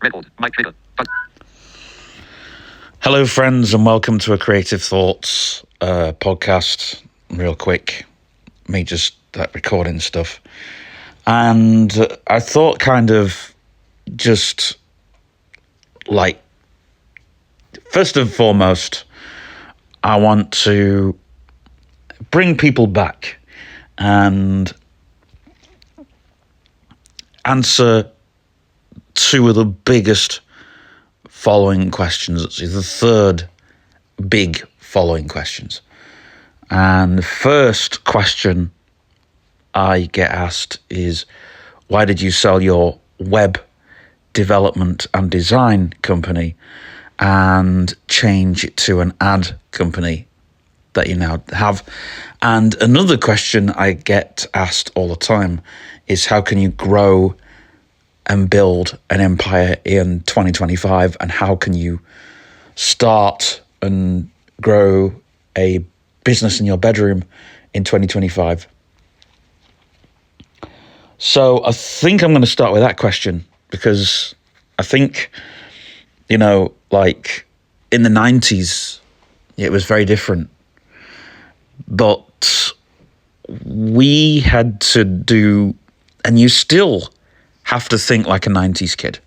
Record. Mic trigger. Hello, friends, and welcome to a Creative Thoughts podcast. Real quick, me just recording stuff. And I thought kind of just like, first and foremost, I want to bring people back and answer two of the biggest following questions. It's the third big following questions. And the first question I get asked is, why did you sell your web development and design company and change it to an ad company that you now have? And another question I get asked all the time is, how can you grow and build an empire in 2025, and how can you start and grow a business in your bedroom in 2025? So I think I'm going to start with that question, because I think, like in the 90s, it was very different. But we had to do, and you still have to think like a 90s kid.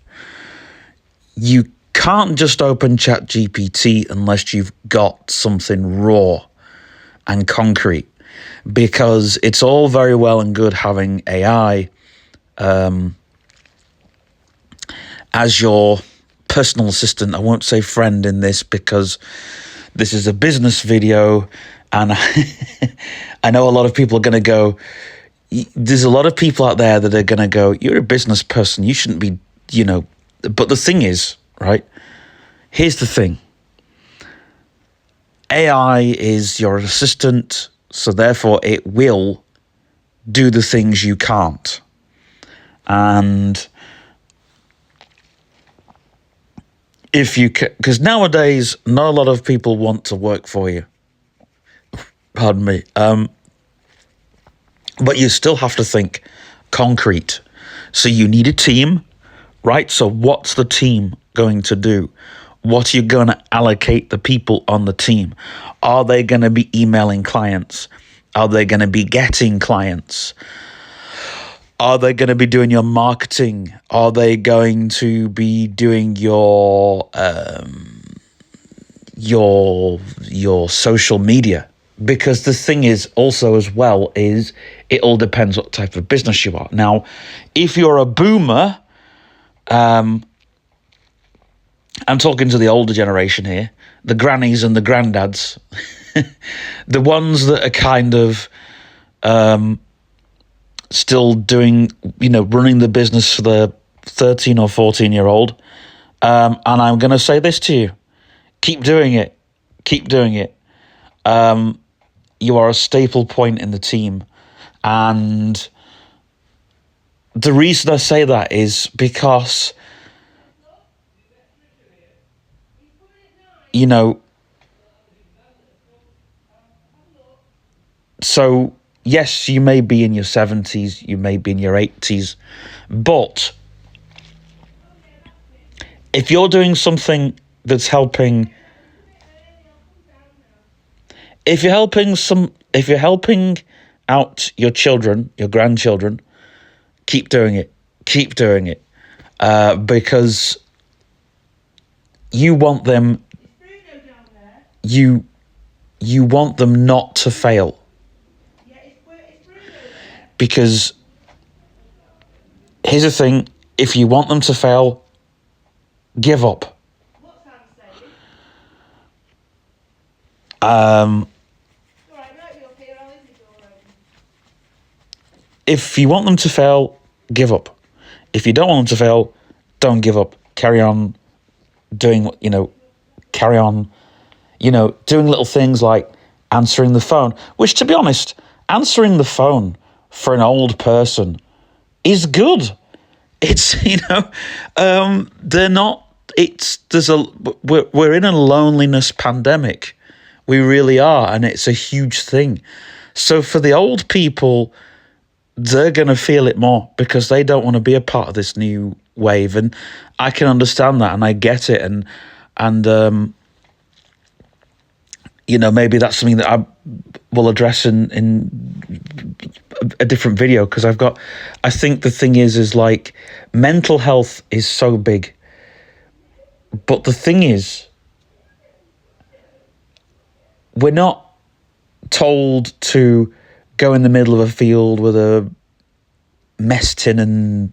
You can't just open ChatGPT unless you've got something raw and concrete, because it's all very well and good having AI as your personal assistant. I won't say friend in this because this is a business video, and I know a lot of people are going to go, there's a lot of people out there that are going to go, you're a business person, you shouldn't be, But the thing is, right, here's the thing. AI is your assistant, so therefore it will do the things you can't. And because nowadays, not a lot of people want to work for you. Pardon me. But you still have to think concrete. So you need a team, right? So what's the team going to do? What are you going to allocate the people on the team? Are they going to be emailing clients? Are they going to be getting clients? Are they going to be doing your marketing? Are they going to be doing your social media? Because the thing is also as well is it all depends what type of business you are. Now, if you're a boomer, I'm talking to the older generation here, the grannies and the granddads, the ones that are kind of still doing, running the business for the 13 or 14-year-old. And I'm going to say this to you, keep doing it. Keep doing it. You are a staple point in the team. And the reason I say that is because, so yes, you may be in your 70s, you may be in your 80s, but if you're doing something that's helping, if you're helping out your children, your grandchildren, keep doing it. Keep doing it. Because you want them, you want them not to fail. Because here's the thing, if you want them to fail, give up. If you want them to fail, give up. If you don't want them to fail, don't give up. Carry on doing, carry on, doing little things like answering the phone, which, to be honest, answering the phone for an old person is good. It's, they're not, we're in a loneliness pandemic. We really are. And it's a huge thing. So for the old people, they're going to feel it more because they don't want to be a part of this new wave, and I can understand that, and I get it, and you know, maybe that's something that I will address in a different video, because I think the thing is like, mental health is so big, but the thing is, we're not told to go in the middle of a field with a mess tin and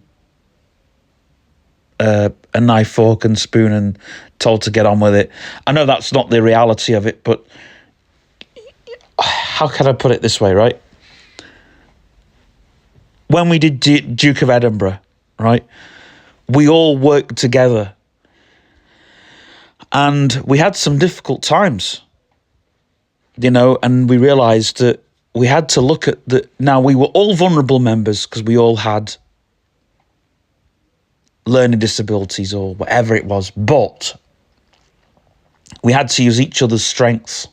a knife, fork and spoon and told to get on with it. I know that's not the reality of it, but how can I put it this way, right? When we did Duke of Edinburgh, right, we all worked together and we had some difficult times, you know, and we realised that we had to look at now we were all vulnerable members because we all had learning disabilities or whatever it was, but we had to use each other's strengths.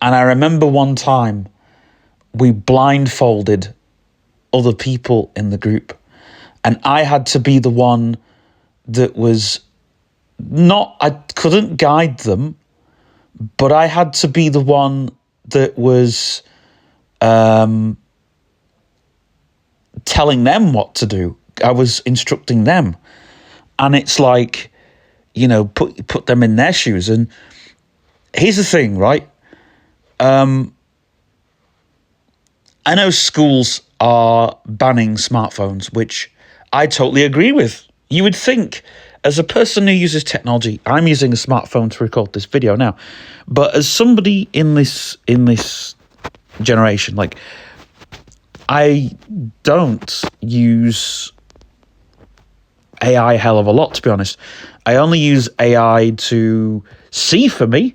And I remember one time we blindfolded other people in the group, and I had to be the one that was I couldn't guide them, but I had to be the one that was telling them what to do. I was instructing them. And it's like, you know, put them in their shoes. And here's the thing, right? I know schools are banning smartphones, which I totally agree with. You would think, as a person who uses technology, I'm using a smartphone to record this video now, but as somebody in this generation, like, I don't use AI a hell of a lot, to be honest. I only use AI to see for me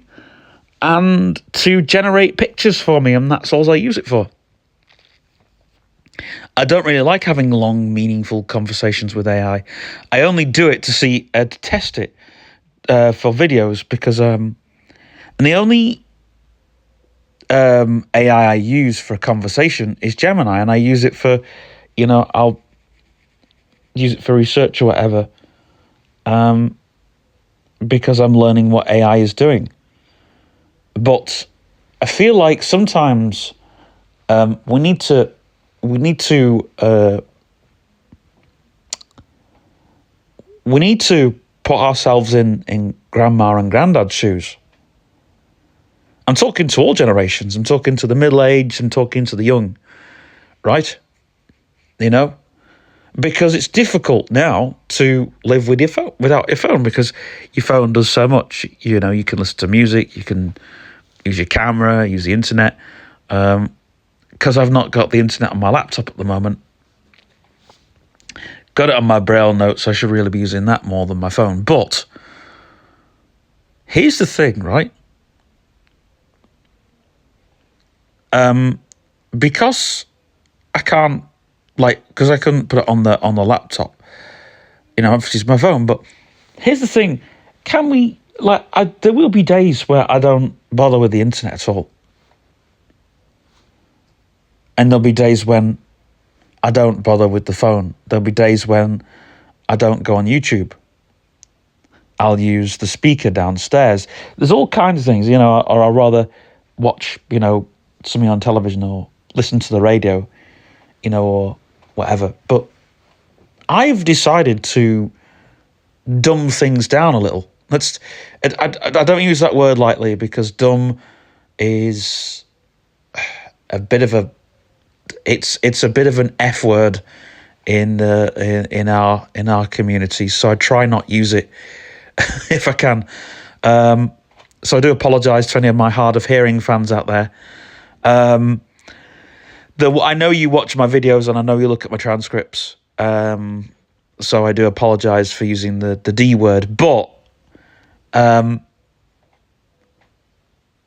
and to generate pictures for me, and that's all I use it for. I don't really like having long, meaningful conversations with AI. I only do it to test it for videos, because and the only AI I use for a conversation is Gemini, and I use it for, you know, I'll use it for research or whatever, because I'm learning what AI is doing. But I feel like sometimes we need to put ourselves in grandma and granddad's shoes. I'm talking to all generations. I'm talking to the middle-aged. I'm talking to the young, right? You know, because it's difficult now to live with your phone, without your phone, because your phone does so much. You know, you can listen to music, you can use your camera, use the internet. Because I've not got the internet on my laptop at the moment. Got it on my Braille notes. I should really be using that more than my phone. But here's the thing, right? Because I can't, because I couldn't put it on the laptop, you know, I've used my phone. But here's the thing: can we, there will be days where I don't bother with the internet at all, and there'll be days when I don't bother with the phone. There'll be days when I don't go on YouTube. I'll use the speaker downstairs. There's all kinds of things, you know, or I'll rather watch, you know, something on television or listen to the radio, you know, or whatever. But I've decided to dumb things down a little. I don't use that word lightly, because dumb is a bit of it's a bit of an F word in our community. So I try not use it if I can. So I do apologise to any of my hard of hearing fans out there. I know you watch my videos and I know you look at my transcripts. So I do apologise for using the D word. But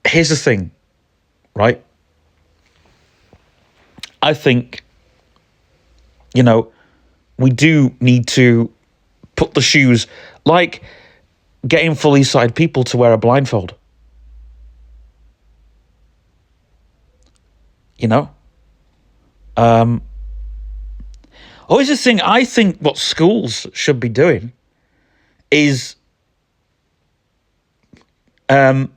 here's the thing, right? I think, you know, we do need to put the shoes, like getting fully sighted people to wear a blindfold. You know? Always the thing, I think what schools should be doing is on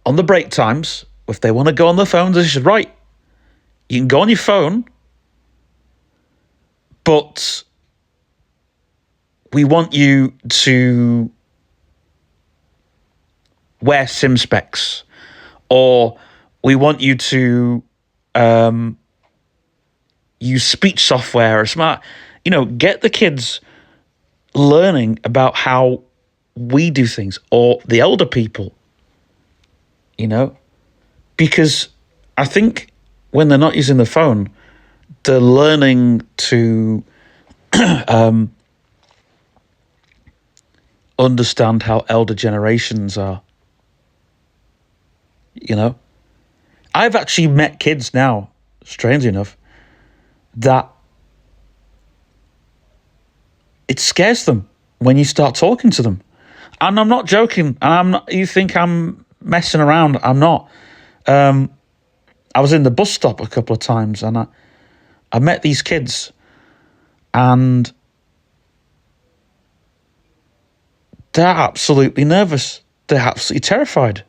the break times, if they want to go on their phones, they should, right, you can go on your phone, but we want you to wear sim specs, or we want you to use speech software or smart, get the kids learning about how we do things, or the elder people, because I think when they're not using the phone, they're learning to understand how elder generations are. I've actually met kids now, strangely enough, that it scares them when you start talking to them. And I'm not joking. And I'm not, you think I'm messing around. I'm not. I was in the bus stop a couple of times, and I met these kids, and they're absolutely nervous. They're absolutely terrified.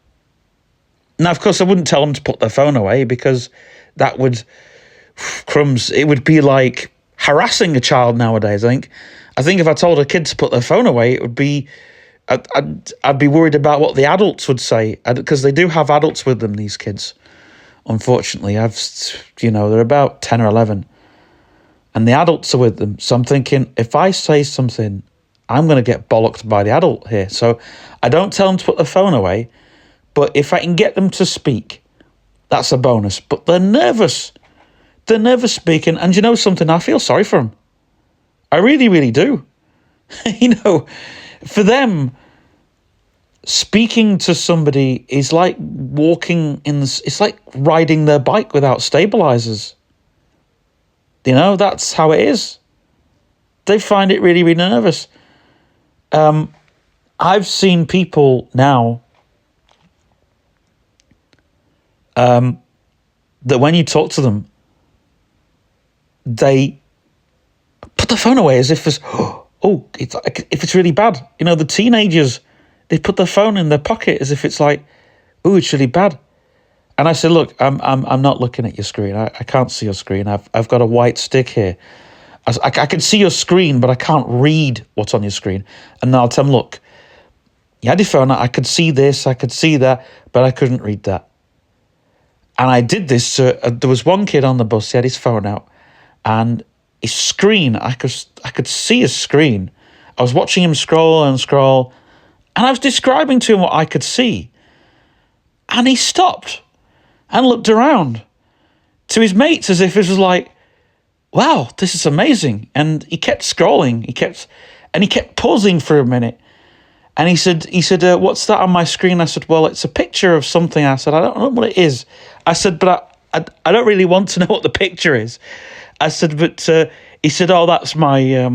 Now, of course, I wouldn't tell them to put their phone away, because that would, crumbs, it would be like harassing a child nowadays. I think if I told a kid to put their phone away, it would be, I'd be worried about what the adults would say, because they do have adults with them, these kids. Unfortunately, they're about 10 or 11, and the adults are with them. So I'm thinking, if I say something, I'm going to get bollocked by the adult here. So I don't tell them to put their phone away, but if I can get them to speak, that's a bonus. But they're nervous. They're nervous speaking. And you know something? I feel sorry for them. I really, really do. For them, speaking to somebody is like it's like riding their bike without stabilizers. That's how it is. They find it really, really nervous. I've seen people now that when you talk to them, they put the phone away as if it's, if it's really bad. The teenagers, they put their phone in their pocket as if it's like, it's really bad. And I said, look, I'm not looking at your screen. I can't see your screen. I've got a white stick here. I can see your screen, but I can't read what's on your screen. And then I'll tell them, look, you had your phone, I could see this, I could see that, but I couldn't read that. And I did this. There was one kid on the bus, he had his phone out, and his screen, I could see his screen. I was watching him scroll and scroll, and I was describing to him what I could see. And he stopped and looked around to his mates as if it was like, wow, this is amazing. And he kept scrolling. He kept pausing for a minute. And he said, what's that on my screen? I said, well, it's a picture of something. I said, I don't know what it is. I said, but I don't really want to know what the picture is. I said, but he said, oh, that's my,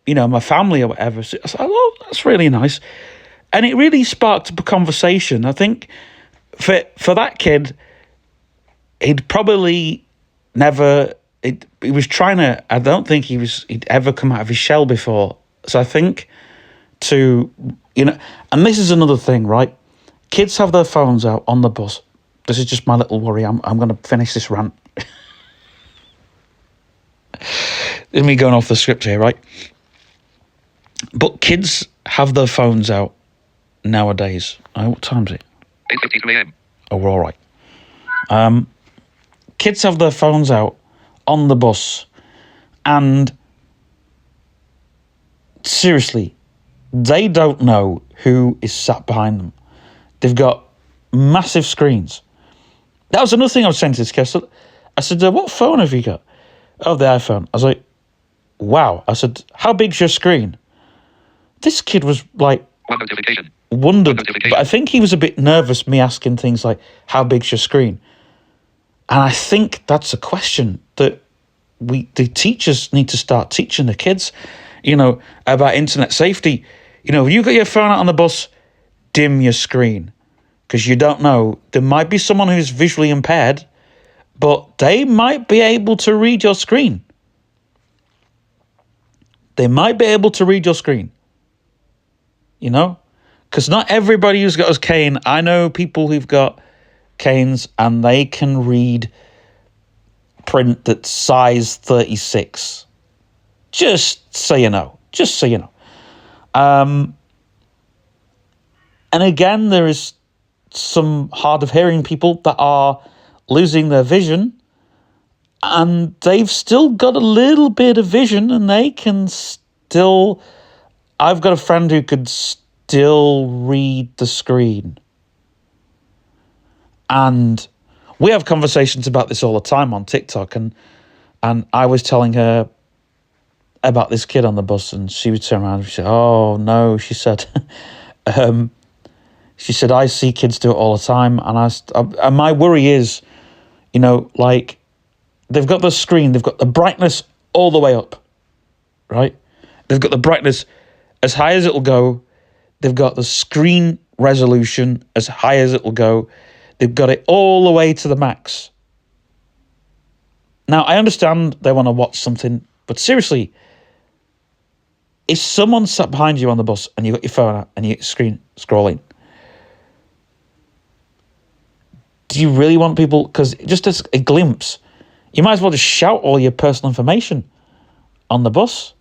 my family or whatever. So I said, oh, that's really nice. And it really sparked up a conversation. I think for that kid, he'd probably never, he was trying to, I don't think he'd ever come out of his shell before. So I think and this is another thing, right? Kids have their phones out on the bus. This is just my little worry. I'm going to finish this rant. This is me going off the script here, right? But kids have their phones out nowadays. What time is it? 8:53 a.m. Oh, we're all right. Kids have their phones out on the bus, and seriously, they don't know who is sat behind them. They've got massive screens. That was another thing I was saying to this kid. I said, what phone have you got? Oh, the iPhone. I was like, wow. I said, how big's your screen? This kid was like, wondered, but I think he was a bit nervous, me asking things like, how big's your screen? And I think that's a question that the teachers need to start teaching the kids, about internet safety. If you got your phone out on the bus, dim your screen, because you don't know. There might be someone who's visually impaired, but they might be able to read your screen. They might be able to read your screen, you know? Because not everybody who's got a cane, I know people who've got canes and they can read print that's size 36. Just so you know. And again, there is some hard of hearing people that are losing their vision, and they've still got a little bit of vision, and they can still... I've got a friend who could still read the screen. And we have conversations about this all the time on TikTok, and I was telling her about this kid on the bus, and she would turn around and she said, "Oh no," she said, "I see kids do it all the time." And my worry is, you know, like, they've got the screen, they've got the brightness all the way up, right? They've got the brightness as high as it'll go. They've got the screen resolution as high as it'll go. They've got it all the way to the max. Now, I understand they want to watch something, but seriously, if someone sat behind you on the bus and you got your phone out and you screen scrolling, do you really want people? Because just as a glimpse, you might as well just shout all your personal information on the bus.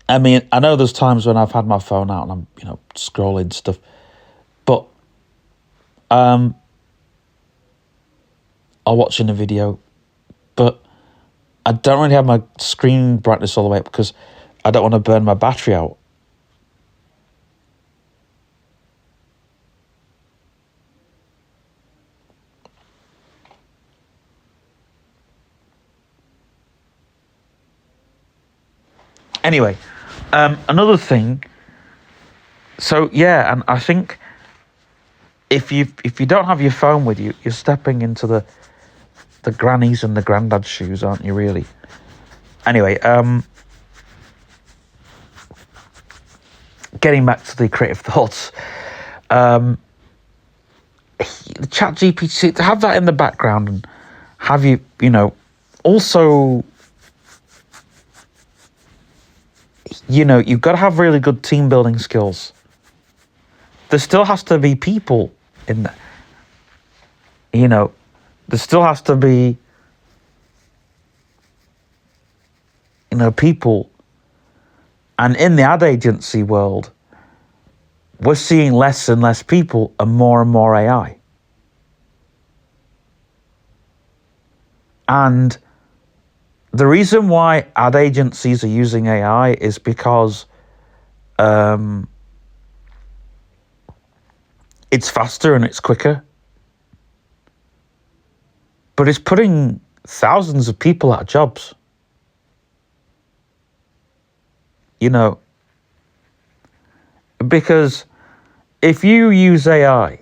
I mean, I know there's times when I've had my phone out and I'm, you know, scrolling stuff, but or watching a video, but I don't really have my screen brightness all the way up because I don't want to burn my battery out. Anyway, another thing. So yeah, and I think if you don't have your phone with you, you're stepping into the grannies and the granddad's shoes, aren't you? Really. Anyway, getting back to the creative thoughts, the Chat GPT, to have that in the background and have you, you know, also, you know, you've got to have really good team building skills. There still has to be people in there. You know, there still has to be, you know, people. And in the ad agency world, we're seeing less and less people and more AI. And the reason why ad agencies are using AI is because it's faster and it's quicker. But it's putting thousands of people out of jobs. You know, because if you use AI,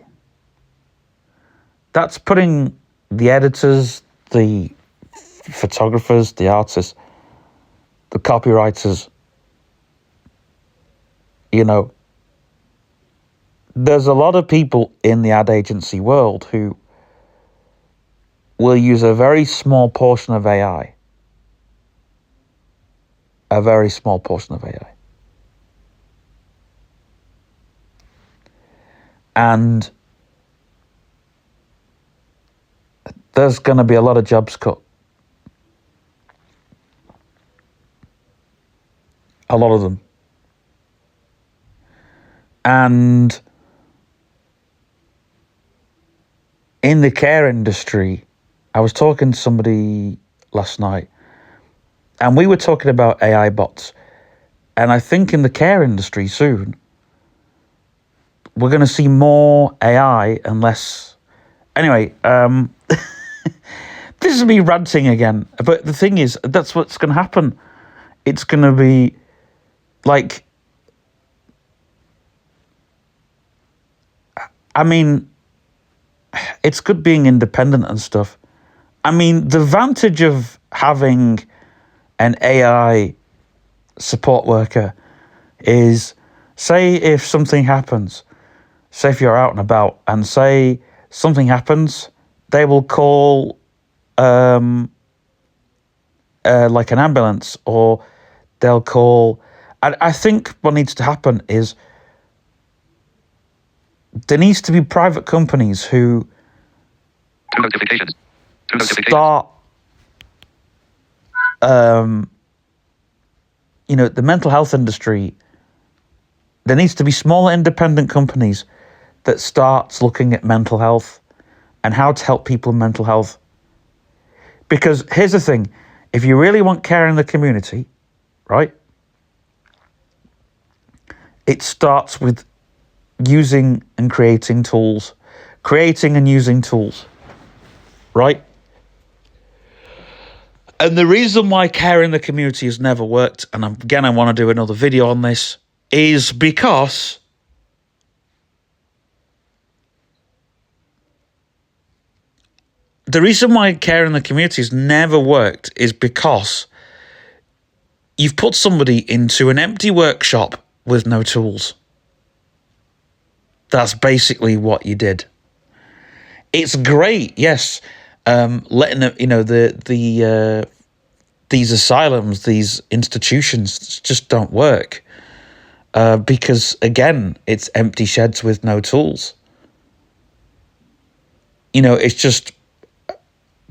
that's putting the editors, the photographers, the artists, the copywriters, you know, there's a lot of people in the ad agency world who will use a very small portion of AI. A very small portion of AI. And there's going to be a lot of jobs cut. A lot of them. And in the care industry, I was talking to somebody last night, and we were talking about AI bots. And I think in the care industry soon, we're going to see more AI and less... Anyway, this is me ranting again. But the thing is, that's what's going to happen. It's going to be like... I mean, it's good being independent and stuff. I mean, the advantage of having an AI support worker is, say if something happens, say if you're out and about and say something happens, they will call like an ambulance, or they'll call. I think what needs to happen is there needs to be private companies who start, the mental health industry. There needs to be smaller independent companies that starts looking at mental health and how to help people in mental health. Because here's the thing, if you really want care in the community, right, it starts with using and creating tools, creating and using tools, right? And the reason why care in the community has never worked, and again, I want to do another video on this, is because the reason why care in the community has never worked is because you've put somebody into an empty workshop with no tools. That's basically what you did. It's great, yes, letting these asylums, these institutions just don't work because, again, it's empty sheds with no tools. It's just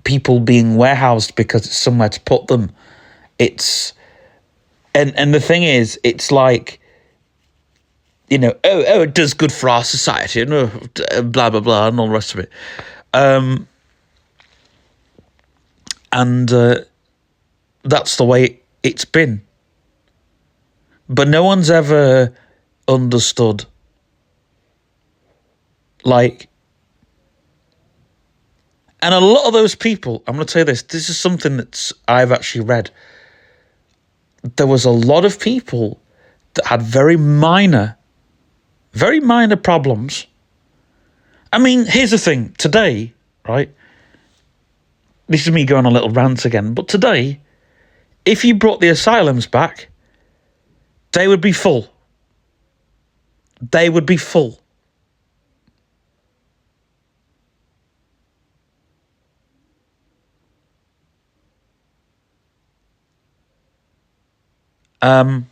people being warehoused because it's somewhere to put them. And the thing is, it's like, it does good for our society, and blah, blah, blah, and all the rest of it. And that's the way it's been. But no one's ever understood, and a lot of those people, I'm going to tell you this is something that I've actually read. There was a lot of people that had very minor problems. I mean, here's the thing. Today, right? This is me going on a little rant again. But today, if you brought the asylums back, they would be full. They would be full. And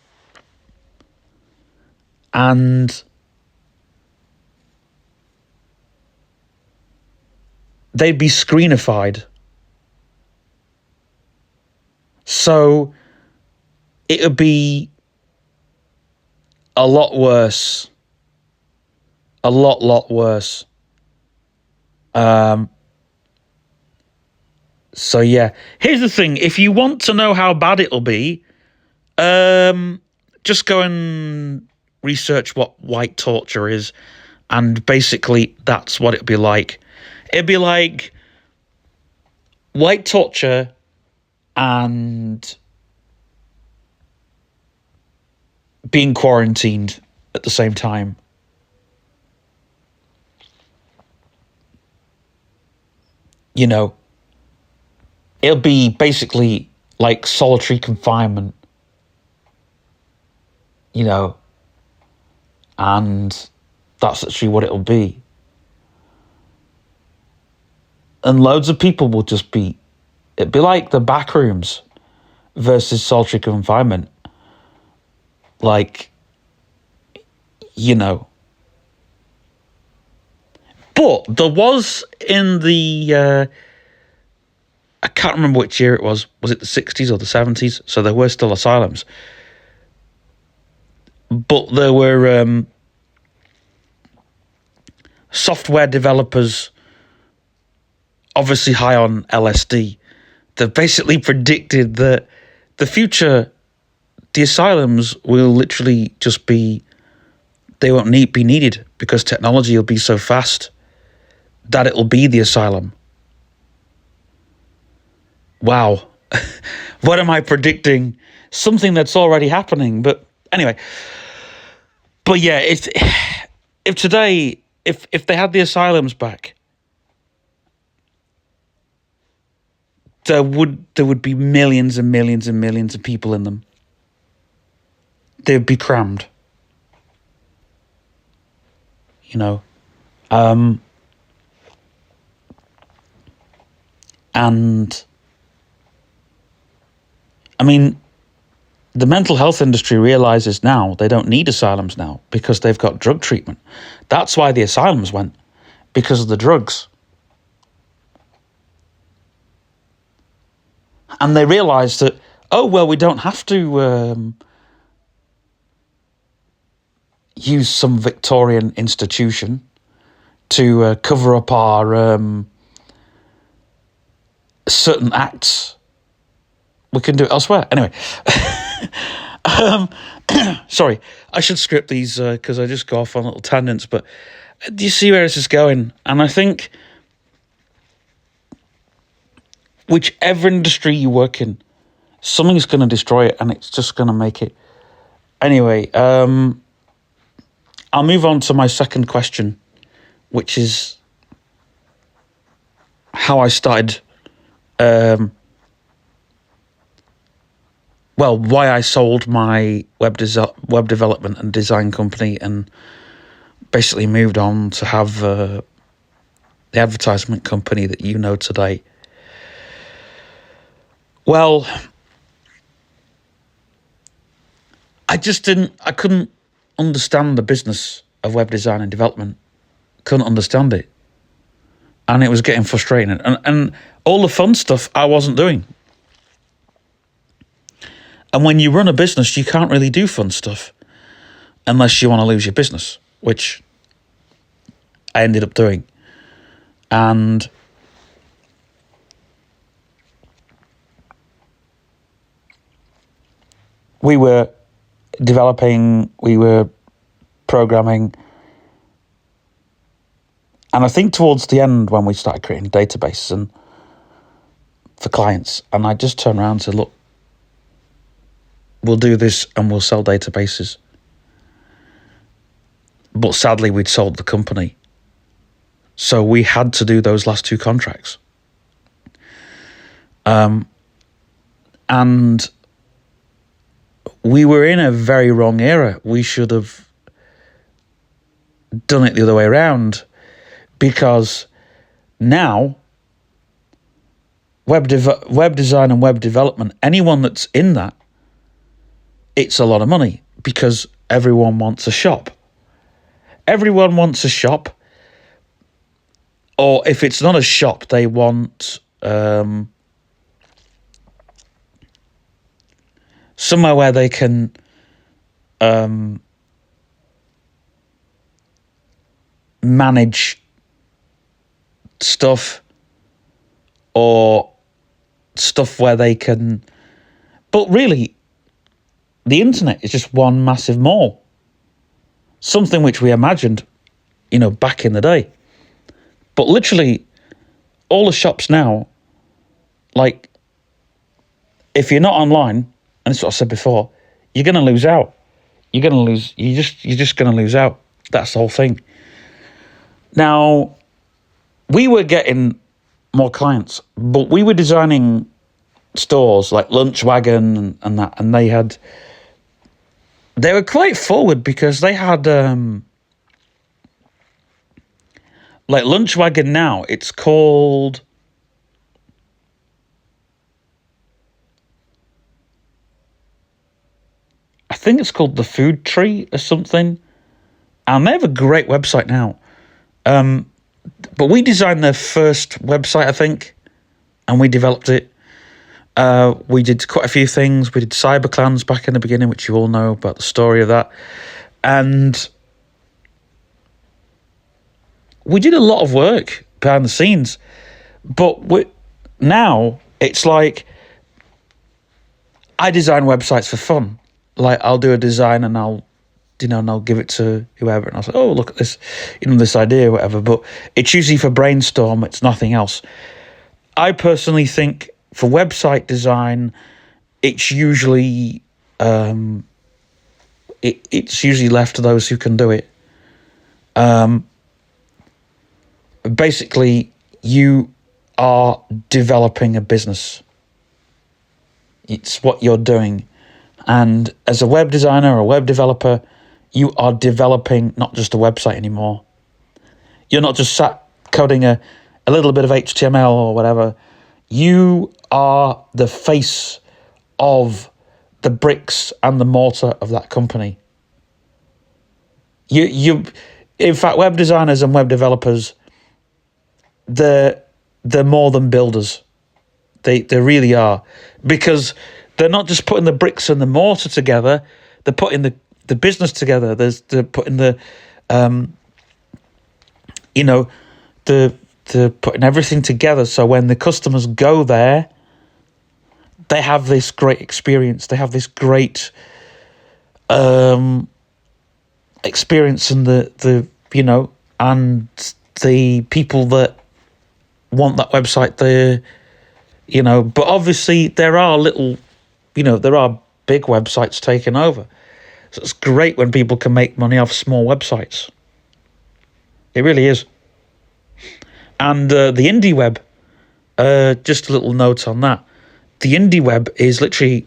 they'd be screenified. So it would be a lot worse. A lot worse. So yeah, here's the thing. If you want to know how bad it'll be, just go and research what white torture is, and basically that's what it'd be like. It'd be like white torture and being quarantined at the same time. It'll be basically like solitary confinement. And that's actually what it'll be. And loads of people will just it'd be like the back rooms versus solitary confinement. But there was in the, I can't remember which year it was it the 60s or the 70s? So there were still asylums. But there were software developers, obviously high on LSD, that basically predicted that the future, the asylums will literally just they won't be needed because technology will be so fast that it'll be the asylum. Wow. What am I predicting? Something that's already happening. But anyway. But yeah, if today, if they had the asylums back, there would be millions and millions and millions of people in them. They'd be crammed. And I mean, the mental health industry realizes now they don't need asylums now because they've got drug treatment. That's why the asylums went, because of the drugs. And they realized that, oh, well, we don't have to use some Victorian institution to cover up our certain acts. We can do it elsewhere. Anyway, sorry, I should script these because I just go off on little tangents, but do you see where this is going? And I think whichever industry you work in, something's going to destroy it, and it's just going to make it. Anyway, I'll move on to my second question, which is how I started, why I sold my web development and design company and basically moved on to have the advertisement company that you know today. Well, I couldn't understand the business of web design and development. Couldn't understand it. And it was getting frustrating. And all the fun stuff I wasn't doing. And when you run a business, you can't really do fun stuff unless you want to lose your business, which I ended up doing. And we were developing, we were programming. And I think towards the end when we started creating databases and for clients, and I just turned around and said, look, we'll do this and we'll sell databases. But sadly, we'd sold the company. So we had to do those last two contracts. And we were in a very wrong era. We should have done it the other way around, because now web design and web development, anyone that's in that, it's a lot of money because everyone wants a shop. Everyone wants a shop. Or if it's not a shop, they want somewhere where they can manage stuff, or stuff where they can. But really, the internet is just one massive mall. Something which we imagined, back in the day. But literally, all the shops now, like, if you're not online, and it's what I said before, you're going to lose out. You're just going to lose out. That's the whole thing. Now, we were getting more clients, but we were designing stores like Lunch Wagon and that, and they were quite forward because they had, like Lunch Wagon now, it's called, I think it's called The Food Tree or something. And they have a great website now. But we designed their first website, I think, and we developed it. We did quite a few things. We did CyberClans back in the beginning, which you all know about the story of that. And we did a lot of work behind the scenes. But now it's like I design websites for fun. Like, I'll do a design and I'll give it to whoever. And I'll say, oh, look at this, this idea or whatever. But it's usually for brainstorm. It's nothing else. I personally think for website design, it's usually it's usually left to those who can do it. Basically, you are developing a business. It's what you're doing. And as a web designer or a web developer, you are developing not just a website anymore. You're not just sat coding a little bit of HTML or whatever. You are the face of the bricks and the mortar of that company. In fact, web designers and web developers, they're more than builders. They really are, because they're not just putting the bricks and the mortar together. They're putting the business together. They're putting the they're putting everything together. So when the customers go there, they have this great experience. They have this great experience, and the and the people that want that website, but obviously there are big websites taking over. So it's great when people can make money off small websites. It really is. And the indie web, just a little note on that. The indie web is literally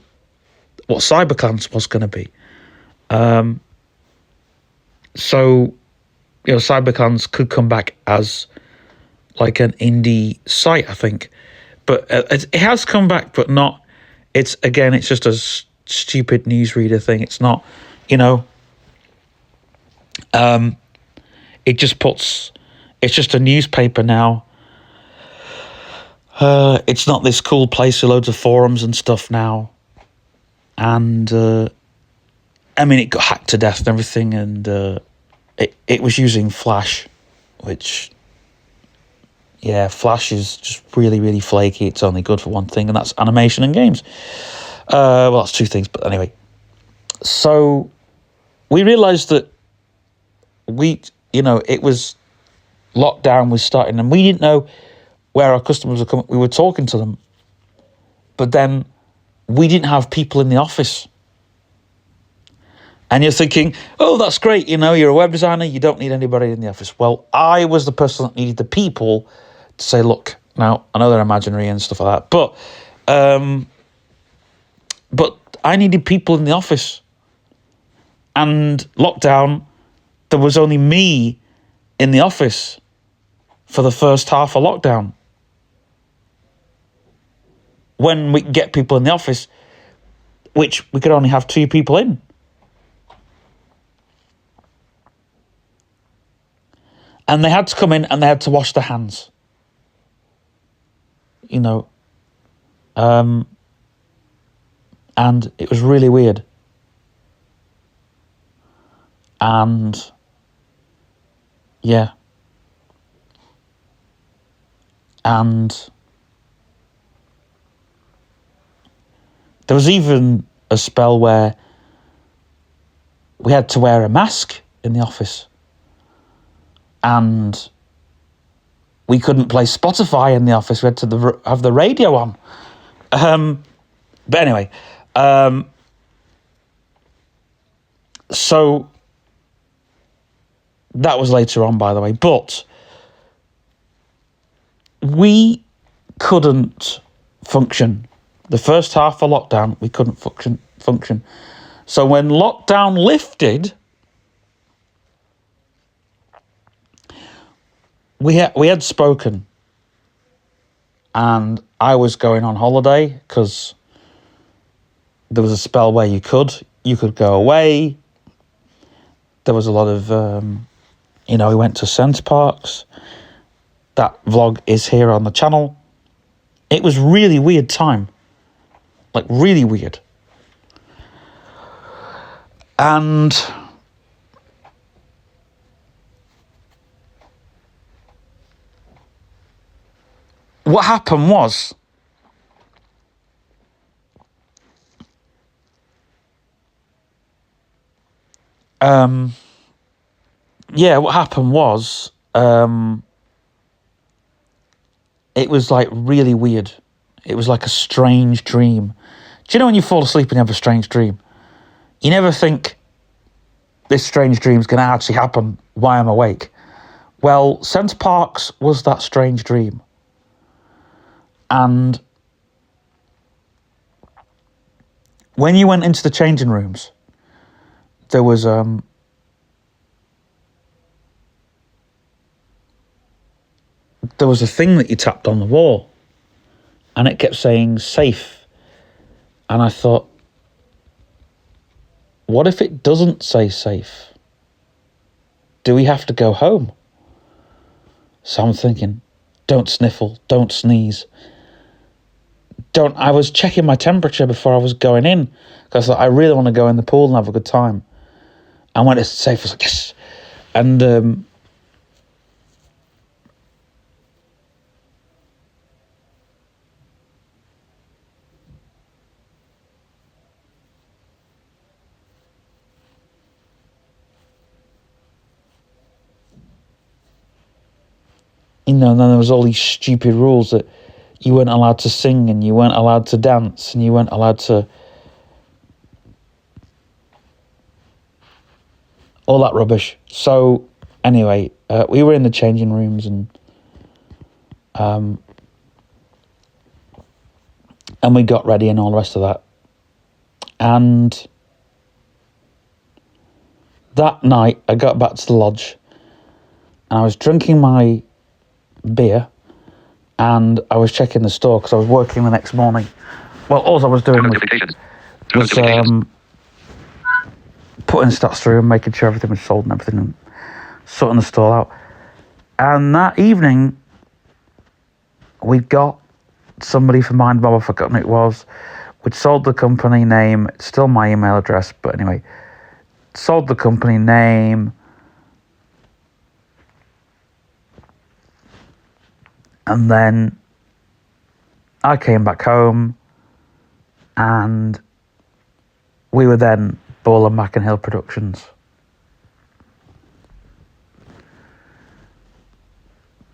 what Cyberclans was going to be. So, Cyberclans could come back as like an indie site, I think. But it has come back, but not. It's just a stupid newsreader thing. It's not, it just puts. It's just a newspaper now. It's not this cool place with loads of forums and stuff now. And it got hacked to death and everything, and it was using Flash, which. Yeah, Flash is just really, really flaky. It's only good for one thing, and that's animation and games. Well, that's two things, but anyway. So we realised that it was lockdown was starting, and we didn't know where our customers were coming. We were talking to them, but then we didn't have people in the office. And you're thinking, oh, that's great. You're a web designer. You don't need anybody in the office. Well, I was the person that needed the people to say, look, now I know they're imaginary and stuff like that, but I needed people in the office. And lockdown, there was only me in the office for the first half of lockdown. When we could get people in the office, which we could only have 2 people in. And they had to come in and they had to wash their hands. And it was really weird. And yeah. And there was even a spell where we had to wear a mask in the office. And we couldn't play Spotify in the office. We had to have the radio on. But anyway, so that was later on, by the way. But we couldn't function. The first half of lockdown, we couldn't function. So when lockdown lifted, we had spoken, and I was going on holiday because there was a spell where you could go away. There was a lot of, we went to Centre Parks. That vlog is here on the channel. It was really weird time, like really weird. And what happened was, it was like really weird. It was like a strange dream. Do you know when you fall asleep and you have a strange dream? You never think this strange dream's going to actually happen while I'm awake. Well, Centre Parks was that strange dream. And when you went into the changing rooms, there was a thing that you tapped on the wall, and it kept saying safe. And I thought, what if it doesn't say safe? Do we have to go home? So I'm thinking, don't sniffle, don't sneeze. I was checking my temperature before I was going in, because I really want to go in the pool and have a good time. And when it's safe, I was like, yes. And then there was all these stupid rules that you weren't allowed to sing, and you weren't allowed to dance, and you weren't allowed to... all that rubbish. So, anyway, we were in the changing rooms, and we got ready and all the rest of that. And that night, I got back to the lodge, and I was drinking my beer, and I was checking the store because I was working the next morning. Well, all I was doing was putting stats through and making sure everything was sold and everything, and sorting the store out. And that evening, we got somebody from Mind Bob, I've forgotten who it was. We'd sold the company name. It's still my email address, but anyway, sold the company name. And then I came back home, and we were then Ball and Mackenhill Productions.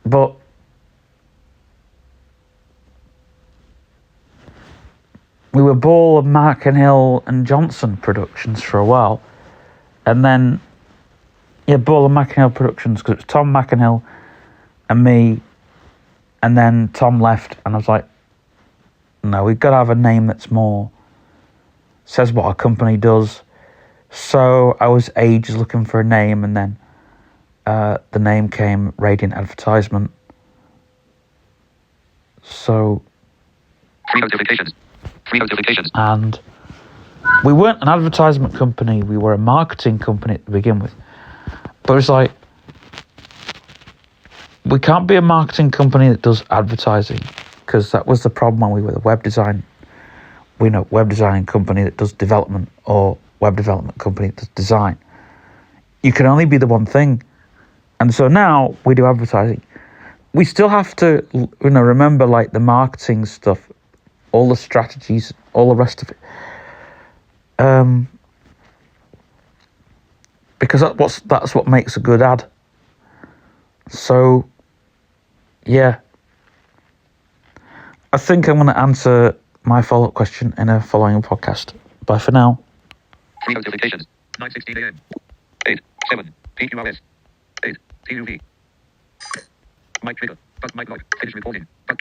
But we were Ball and Mackenhill and Johnson Productions for a while. And then, Ball and Mackenhill Productions, because it was Tom Mackenhill and me. And then Tom left, and I was like, no, we've got to have a name that's more... says what our company does. So I was ages looking for a name, and then the name came Radiant Advertisement. So... Free notifications. And we weren't an advertisement company, we were a marketing company to begin with. But it's like, we can't be a marketing company that does advertising, because that was the problem when we were the web design. We're not a web design company that does development, or web development company that does design. You can only be the one thing. And so now we do advertising. We still have to, remember like the marketing stuff, all the strategies, all the rest of it. Because that's what makes a good ad. So, yeah. I think I'm going to answer my follow-up question in a following podcast. Bye for now. Free notifications. 9:16 a.m. 8:7 PQRS. 8 TUV. Mic trigger. But mic lock. Finish recording. But